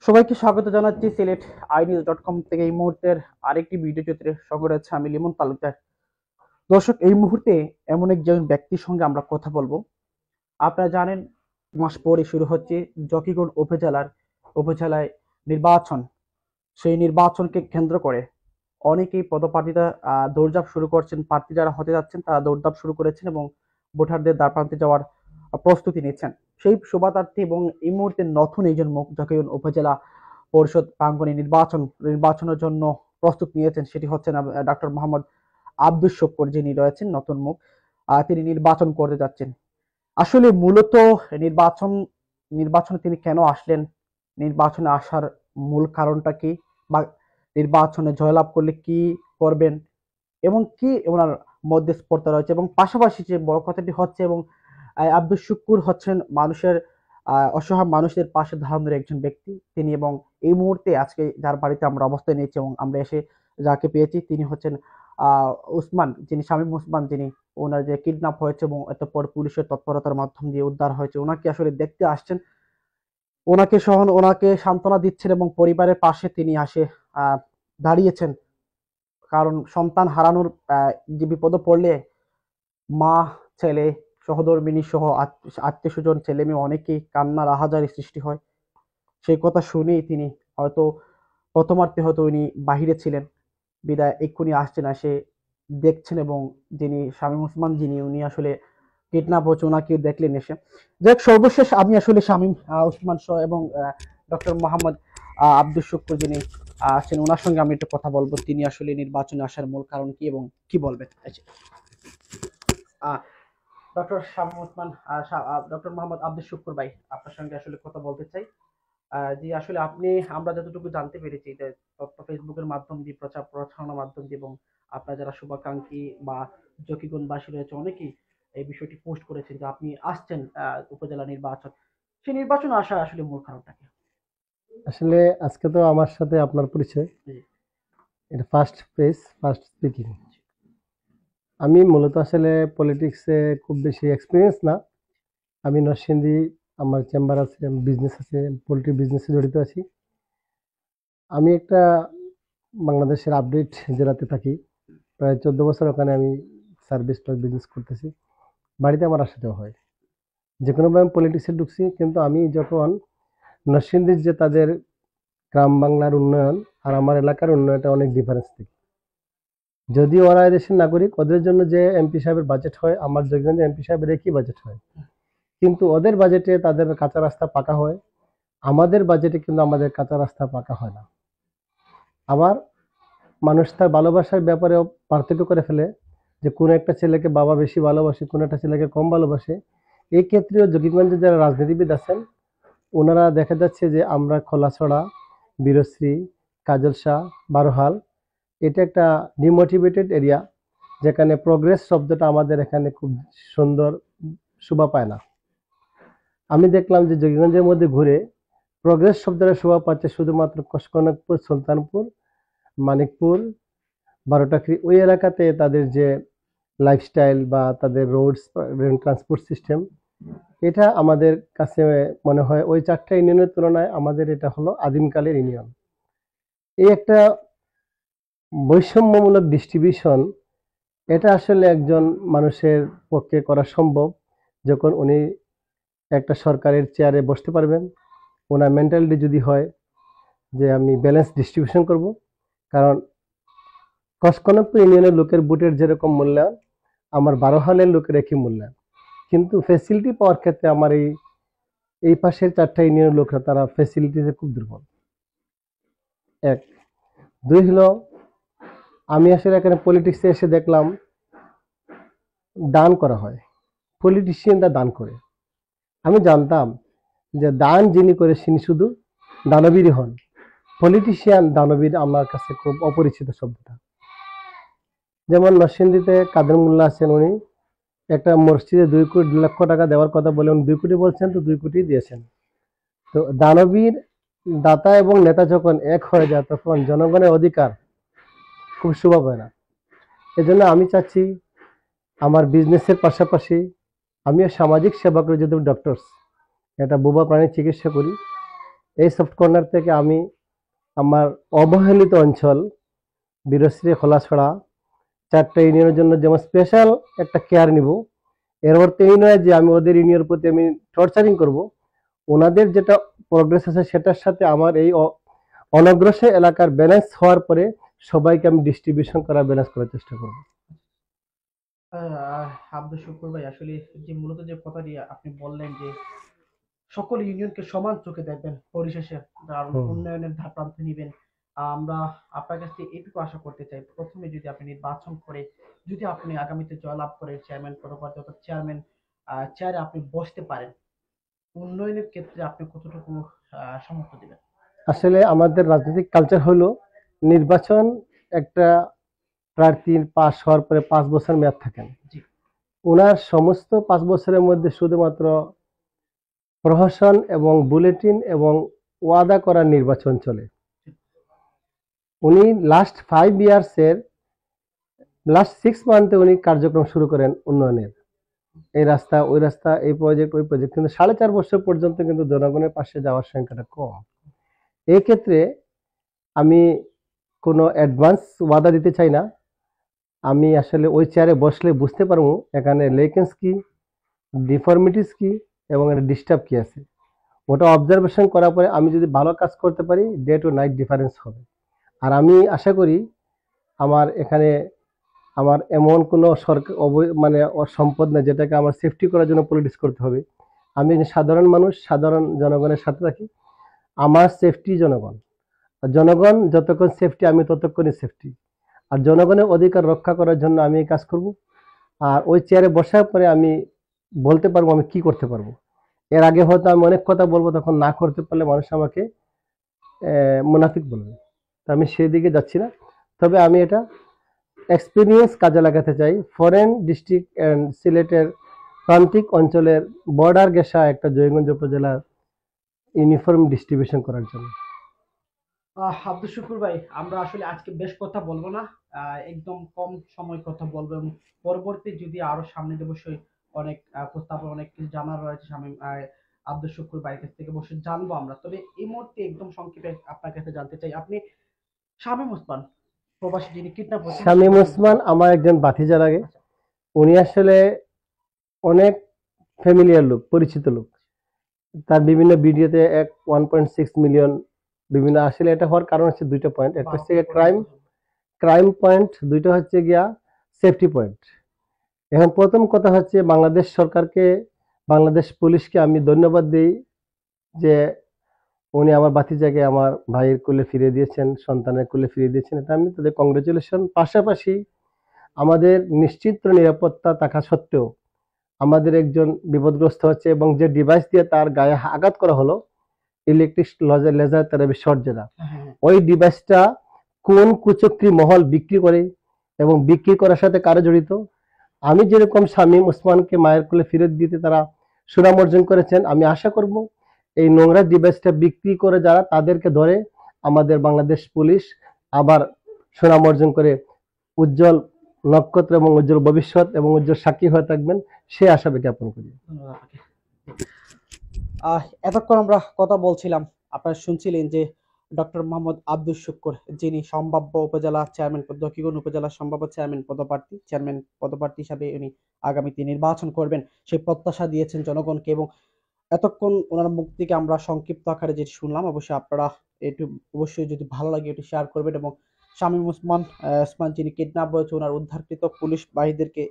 সবাইকে স্বাগত জানাচ্ছি সিলেট inews.com থেকে। এই মুহূর্তের আরেকটি ভিডিও চিত্রে সঙ্গে রয়েছে আমি লিমন তালুকদার। দর্শক, এই মুহূর্তে এমন একজন ব্যক্তির সঙ্গে আমরা কথা বলবো। আপনারা জানেন, মাস পরে শুরু হচ্ছে জকিগঞ্জ উপজেলায় নির্বাচন। সেই নির্বাচনকে কেন্দ্র করে অনেকেই পদপ্রার্থীরা দৌড়ঝাঁপ শুরু করছেন। প্রার্থী যারা হতে যাচ্ছেন তারা দৌড়ঝাঁপ শুরু করেছেন এবং ভোটারদের দ্বারপ্রান্তে যাওয়ার প্রস্তুতি নিচ্ছেন। সেই শুভাকাঙ্ক্ষী এবং এই মুহূর্তে নতুন একজন মুখ জকিগঞ্জ উপজেলা পরিষদ প্রাঙ্গণে নির্বাচনের জন্য প্রস্তুত নিয়েছেন। সেটি হচ্ছেন ডক্টর মোহাম্মদ আব্দুস শুক্কুর, যিনি রয়েছেন নতুন মুখ। তিনি নির্বাচন করতে যাচ্ছেন। আসলে মূলত নির্বাচনে তিনি কেন আসলেন, নির্বাচনে আসার মূল কারণটা কি, বা নির্বাচনে জয়লাভ করলে কি করবেন এবং কি ওনার মধ্যে স্পর্ধা রয়েছে, এবং পাশাপাশি যে বড় কথাটি হচ্ছে, এবং আব্দুস শুক্কুর হচ্ছেন মানুষের অসহায় মানুষদের পাশে দাঁড়ানোর একজন ব্যক্তি তিনি। এবং এই মুহূর্তে আজকে যার বাড়িতে আমরা অবস্থান নিয়েছি এবং আমরা এসে যাকে পেয়েছি তিনি হচ্ছেন উসমান, যিনি শামীম উসমান, যিনি ওনার যে কিডন্যাপ হয়েছে এবং এতপর পুলিশের তৎপরতার মাধ্যম দিয়ে উদ্ধার হয়েছে, ওনাকে আসলে দেখতে আসছেন, ওনাকে সান্ত্বনা দিচ্ছেন এবং পরিবারের পাশে তিনি দাঁড়িয়েছেন। কারণ সন্তান হারানোর যে বিপদে পড়লে মা, ছেলে, সহধর্মিণী সহ আত্মীয় স্বজন, ছেলে মেয়ে অনেকেই কান্নার আহাজারি সৃষ্টি হয়। সেই কথা শুনেই তিনি হয়তো প্রথমার্ধে হয়তো উনি বাহিরে ছিলেন, বিদায় এক্ষুনি আসছেন, এসে দেখছেন। এবং যিনি শামীম ওসমান, উনি আসলে কিডন্যাপ হচ্ছে, ওনাকে দেখলেন এসে। যাক, সর্বশেষ আমি আসলে শামীম ওসমান সহ এবং ডক্টর মোহাম্মদ আব্দুস শুক্কুর, যিনি আছেন, ওনার সঙ্গে আমি একটু কথা বলবো। তিনি আসলে নির্বাচনে আসার মূল কারণ কি এবং কি বলবেন। ডক্টর শামীম ওসমান, ডক্টর মোহাম্মদ আব্দুস শুক্কুর ভাই, আপনার সঙ্গে আসলে কথা বলতে চাই। জি, আসলে আমরা যতটুকু জানতে পেরেছি যে তথ্য ফেসবুকের মাধ্যম দিয়ে, প্রচার প্রচারণার মাধ্যম দিয়ে, এবং আপনার যারা শুভাকাঙ্ক্ষী বা জকিগঞ্জবাসী রয়েছে অনেকেই এই বিষয়টি পোস্ট করেছেন যে আপনি আসছেন উপজেলা নির্বাচন। সেই নির্বাচন আসা আসলে মূল কারণটা কি? আসলে আজকে তো আমার সাথে আপনার পরিচয়, এটা ফার্স্ট স্পিকিং। আমি মূলত আসলে পলিটিক্সে খুব বেশি এক্সপিরিয়েন্স না। আমি নরসিংদী, আমার চেম্বার আছে, বিজনেস আছে, পোলট্রি বিজনেসে জড়িত আছি। আমি একটা বাংলাদেশের আপডেট জেলাতে থাকি, প্রায় 14 বছর ওখানে আমি সার্ভিস বিজনেস করতেছি। বাড়িতে আমার আসা যাওয়া হয়, যে কোনোভাবে আমি পলিটিক্সে ঢুকছি। কিন্তু আমি যখন নরসিংদীর যে তাদের গ্রাম বাংলার উন্নয়ন আর আমার এলাকার উন্নয়নটা অনেক ডিফারেন্স থাকে। যদিও ওরা দেশের নাগরিক, ওদের জন্য যে এমপি সাহেবের বাজেট হয়, আমার জগন্নাথ এমপি সাহেবের একই বাজেট হয়, কিন্তু ওদের বাজেটে তাদের কাঁচা রাস্তা পাকা হয়, আমাদের বাজেটে কিন্তু আমাদের কাঁচা রাস্তা পাকা হয় না। আবার মানুষ তার ভালোবাসার ব্যাপারেও পার্থক্য করে ফেলে, যে কোনো একটা ছেলেকে বাবা বেশি ভালোবাসে, কোনো একটা ছেলেকে কম ভালোবাসে। এই ক্ষেত্রেও জকিগঞ্জে যারা রাজনীতিবিদ আছেন, ওনারা দেখা যাচ্ছে যে আমরা খোলাছড়া, বীরশ্রী, কাজল শাহ, বারোহাল, এটা একটা ডিমোটিভেটেড এরিয়া, যেখানে প্রোগ্রেস শব্দটা আমাদের এখানে খুব সুন্দর শোভা পায় না। আমি দেখলাম যে জকিগঞ্জের মধ্যে ঘুরে প্রোগ্রেস শব্দটা শোভা পাচ্ছে শুধুমাত্র কসকনকপুর, সুলতানপুর, মানিকপুর, বারোটাখরি, ওই এলাকাতে তাদের যে লাইফস্টাইল বা তাদের রোডস, ট্রান্সপোর্ট সিস্টেম, এটা আমাদের কাছে মনে হয় ওই 4টা ইউনিয়নের তুলনায় আমাদের এটা হলো আদিমকালের ইউনিয়ন। এই একটা বৈষম্যমূলক ডিস্ট্রিবিউশন, এটা আসলে একজন মানুষের পক্ষে করা সম্ভব যখন উনি একটা সরকারের চেয়ারে বসতে পারবেন। ওনার মেন্টালিটি যদি হয় যে আমি ব্যালেন্স ডিস্ট্রিবিউশন করব। কারণ কসকনকপুর ইউনিয়নের লোকের বুটের যেরকম মূল্যায়ন, আমার বারোহালের লোকের একই মূল্যায়ন, কিন্তু ফ্যাসিলিটি পাওয়ার ক্ষেত্রে আমার এই পাশের 4টা ইউনিয়নের লোকরা তারা ফ্যাসিলিটিতে খুব দুর্বল। এক, দুই হলো, আমি আসলে এখানে পলিটিক্সে এসে দেখলাম দান করা হয়, পলিটিশিয়ানরা দান করে। আমি জানতাম যে দান যিনি করে তিনি শুধু দানবীরই হন, পলিটিশিয়ান দানবীর আমার কাছে খুব অপরিচিত শব্দটা। যেমন নরসিংদীতে কাদের মোল্লা আছেন, উনি একটা মসজিদে 2 লক্ষ টাকা দেওয়ার কথা বলে উনি 2 কোটি বলছেন, তো 2 কোটি দিয়েছেন। তো দানবীর, দাতা এবং নেতা যখন এক হয়ে যায় তখন জনগণের অধিকার খুব শোভা পায় না। এজন্য আমি চাচ্ছি আমার বিজনেসের পাশাপাশি আমিও সামাজিক সেবা করি, যেহেতু ডক্টরস, এটা বোবা প্রাণীর চিকিৎসা করি। এই সফট কর্নার থেকে আমি আমার অবহেলিত অঞ্চল বীরশ্রী খোলাছড়া 4টা ইউনিয়নের জন্য যেমন স্পেশাল একটা কেয়ার নিব। এর অর্থ এই নয় যে আমি ওদের ইউনিয়নের প্রতি আমি টর্চারিং করব। ওনাদের যেটা প্রোগ্রেস আছে সেটার সাথে আমার এই অনগ্রসর এলাকার ব্যালেন্স হওয়ার পরে সবাইকে আমি ডিস্ট্রিবিউশন ব্যালেন্স করার চেষ্টা করব। আব্দুল শুকুর ভাই, আসলে যে মূলত যে কথাটি আপনি বললেন যে সকল ইউনিয়নকে সমান চোখে দেখবেন, পরিশেষে কারণ হুম। উন্নয়নের ধাপ প্রান্তে নিবেন। আমরা আপনার কাছ থেকে এটুকু আশা করতে চাই, প্রথমে যদি আপনি নির্বাচন করে যদি আপনি আগামীতে জয়লাভ করে চেয়ারম্যান পদপ্রার্থী অর্থাৎ চেয়ারম্যান চেয়ারে আপনি বসতে পারেন, উন্নয়নের ক্ষেত্রে আপনি কতটুকু সমর্থন দিবেন? আসলে আমাদের রাজনৈতিক কালচার হলো নির্বাচন একটা প্রার্থীর পাস হওয়ার পরে 5 বছর মেয়াদ থাকেন। জি। ওনার সমস্ত 5 বছরের মধ্যে শুধুমাত্র প্রহসন এবং বুলেটিন এবং ওয়াদা করার নির্বাচন চলে। উনি লাস্ট 5 ইয়ার্সের লাস্ট 6 মান্থে উনি কার্যক্রম শুরু করেন উন্নয়নের, এই রাস্তা ওই রাস্তা এই প্রজেক্ট ওই প্রজেক্ট, কিন্তু 4.5 বছর পর্যন্ত কিন্তু জনগণের পাশে যাওয়ার সংখ্যাটা কম। এই ক্ষেত্রে আমি কোনো অ্যাডভান্স ওয়াদা দিতে চাই না। আমি আসলে ওই চেয়ারে বসলে বুঝতে পারবো এখানে লেকেন্স কি, ডিফর্মিটিস কি এবং একটা ডিস্টার্ব কি আছে। ওটা অবজারভেশন করার পরে আমি যদি ভালো কাজ করতে পারি, ডে টু নাইট ডিফারেন্স হবে। আর আমি আশা করি আমার এখানে আমার এমন কোনো সরকার মানে সম্পদ না যেটাকে আমার সেফটি করার জন্য পলিটিক্স করতে হবে। আমি একজন সাধারণ মানুষ, সাধারণ জনগণের সাথে থাকি। আমার সেফটি জনগণ, আর জনগণ যতক্ষণ সেফটি আমি ততক্ষণই সেফটি। আর জনগণের অধিকার রক্ষা করার জন্য আমি এই কাজ করব। আর ওই চেয়ারে বসার পরে আমি বলতে পারবো আমি কি করতে পারবো। এর আগে হয়তো আমি অনেক কথা বলবো, তখন না করতে পারলে মানুষ আমাকে মুনাফিক বলবে। তো আমি সেই দিকে যাচ্ছি না। তবে আমি এটা এক্সপিরিয়েন্স কাজে লাগাতে চাই ফরেন ডিস্ট্রিক্ট অ্যান্ড সিলেটের প্রান্তিক অঞ্চলের বর্ডার ঘেঁষা একটা জয়গঞ্জ উপজেলার ইউনিফর্ম ডিস্ট্রিবিউশন করার জন্য। আব্দুল শুকুর ভাই, আমরা আসলে আজকে বেশ কথা বলবো না, একদম কম সময় কথা বলবো, এবং পরবর্তী যদি আরো সামনে অবশ্যই অনেক প্রস্তাব অনেক কিছু জানার রয়েছে শামীম আব্দুল শুকুর ভাইয়ের কাছ থেকে অবশ্যই জানবো আমরা। তবে এই মুহূর্তে একদম সংক্ষেপে আপনার কাছে জানতে চাই, আপনি শামীম ওসমান প্রবাসী যিনি কিডন্যাপ হয়েছেন। শামীম ওসমান আমার একজন ভাতিজা লাগে। আচ্ছা। উনি আসলে অনেক ফ্যামিলিয়ার লোক, পরিচিত লোক। তার বিভিন্ন ভিডিওতে 1.6 মিলিয়ন বিভিন্ন, আসলে এটা হওয়ার কারণ হচ্ছে 2টা পয়েন্ট। একটা হচ্ছে ক্রাইম পয়েন্ট, 2টা হচ্ছে গিয়া সেফটি পয়েন্ট। এখন প্রথম কথা হচ্ছে বাংলাদেশ সরকারকে, বাংলাদেশ পুলিশকে আমি ধন্যবাদ দিই যে উনি আমার ভাতিজাকে আমার ভাইয়ের কোলে ফিরিয়ে দিয়েছেন, সন্তানের কোলে ফিরিয়ে দিয়েছেন। এটা আমি তাদের কংগ্রেচুলেশন। পাশাপাশি আমাদের নিশ্চিত নিরাপত্তা থাকা সত্ত্বেও আমাদের একজন বিপদগ্রস্ত হচ্ছে, এবং যে ডিভাইস দিয়ে তার গায়ে আঘাত করা হলো, ইলেকট্রিক লেজার থেরাপি শর্ট যেটা, ওই ডিভাইসটা কোন কুচক্রী মহল বিক্রি করে এবং বিক্রি করার সাথে কারা জড়িত। আমি যেরকম শামীম ওসমানকে মায়ের কোলে ফিরত দিতে তারা সুনাম অর্জন করেছেন, আমি আশা করব এই নোংরা ডিভাইসটা বিক্রি করে যারা তাদেরকে ধরে আমাদের বাংলাদেশ পুলিশ আবার সুনাম অর্জন করে উজ্জ্বল নক্ষত্র এবং উজ্জ্বল ভবিষ্যৎ এবং উজ্জ্বল সাক্ষী হয়ে থাকবেন, সে আশা জ্ঞাপন করি। এতক্ষণ আমরা কথা বলছিলাম, আপনারা শুনছিলেন যে ডক্টর মোহাম্মদ আব্দুল শুকুর, যিনি সম্ভাব্য উপজেলা চেয়ারম্যান, দক্ষিণ উপজেলা সম্ভাব্য চেয়ারম্যান পদপ্রার্থী হিসাবে উনি আগামীতে নির্বাচন করবেন সেই প্রত্যাশা দিয়েছেন জনগণকে। এবং এতক্ষণ ওনার মুখ থেকে আমরা সংক্ষিপ্ত আকারে যেটি শুনলাম, অবশ্যই আপনারা একটু অবশ্যই যদি ভালো লাগে এটি শেয়ার করবেন। এবং শামীম ওসমান যিনি কিডন্যাপ হয়েছে, ওনার উদ্ধারকৃত পুলিশ বাহিনীদেরকে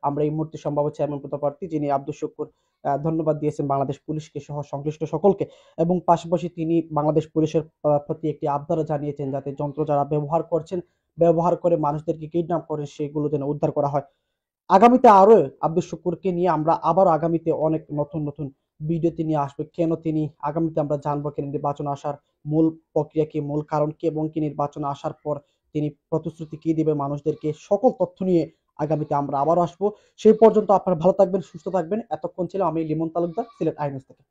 আমরা এই মুহূর্তে সম্ভাব্য চেয়ারম্যান পদপ্রার্থী যিনি আব্দুল শুকুর ধন্যবাদ দিয়েছেন বাংলাদেশ পুলিশকে সহ সংশ্লিষ্ট সকলকে। এবং পাশাপাশি তিনি বাংলাদেশ পুলিশের প্রতি একটি আবদারও জানিয়েছেন যাতে যন্ত্র যারা ব্যবহার করে মানুষদেরকে কিডন্যাপ করে সেগুলো যেন উদ্ধার করা হয়। আগামীতে আরো আব্দুল শুকুরকে নিয়ে আমরা আবার আগামীতে অনেক নতুন নতুন ভিডিও তিনি আসবে। কেন তিনি আগামীতে আমরা জানবো কেন নির্বাচন আসার মূল প্রক্রিয়া কি, মূল কারণ কি, এবং কি নির্বাচন আসার পর তিনি প্রতিশ্রুতি কি দিবে মানুষদেরকে, সকল তথ্য নিয়ে আগামীতে আমরা আবারও আসবো। সেই পর্যন্ত আপনারা ভালো থাকবেন, সুস্থ থাকবেন। এতক্ষণ ছিল আমি লিমন তালুকদার, সিলেট আই নিউজ থেকে।